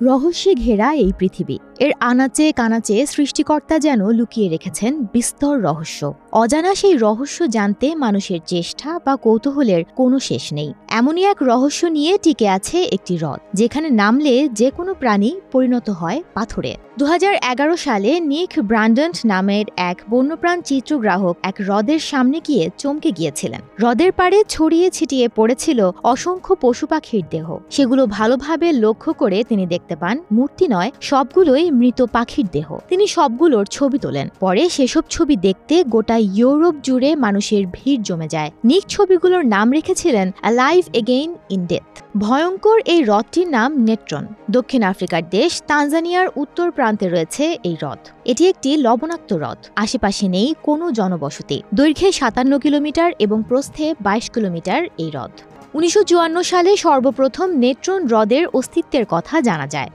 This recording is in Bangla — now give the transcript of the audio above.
রহস্যে ঘেরা এই পৃথিবী, এর আনাচে কানাচে সৃষ্টিকর্তা যেন লুকিয়ে রেখেছেন বিস্তর রহস্য। অজানা সেই রহস্য জানতে মানুষের চেষ্টা বা কৌতূহলের কোনো শেষ নেই। এমনই এক রহস্য নিয়ে টিকে আছে একটি হ্রদ, যেখানে নামলে যে কোনো প্রাণী পরিণত হয় পাথরে। 2011 সালে নিক ব্র্যান্ডন্ট নামের এক বন্যপ্রাণ চিত্রগ্রাহক এক হ্রদের সামনে গিয়ে চমকে গিয়েছিলেন। হ্রদের পাড়ে ছড়িয়ে ছিটিয়ে পড়েছিল অসংখ্য পশু পাখির দেহ। সেগুলো ভালোভাবে লক্ষ্য করে তিনি দেখতে পান মূর্তি নয়, সবগুলোই মৃত পাখির দেহ। তিনি সবগুলোর ছবি তোলেন। পরে সেসব ছবি দেখতে গোটা ইউরোপ জুড়ে মানুষের ভিড় জমে যায়। নিক ছবিগুলোর নাম রেখেছিলেন অ্যালাইভ এগেইন ইন ডেথ। ভয়ঙ্কর এই হ্রদটির নাম নেট্রন। দক্ষিণ আফ্রিকার দেশ তানজানিয়ার উত্তর প্রান্তে রয়েছে এই হ্রদ। এটি একটি লবণাক্ত হ্রদ। আশেপাশে নেই কোনো জনবসতি। দৈর্ঘ্যে 57 কিলোমিটার এবং প্রস্থে 22 কিলোমিটার এই হ্রদ। 1954 সালে সর্বপ্রথম নেট্রন হ্রদের অস্তিত্বের কথা জানা যায়।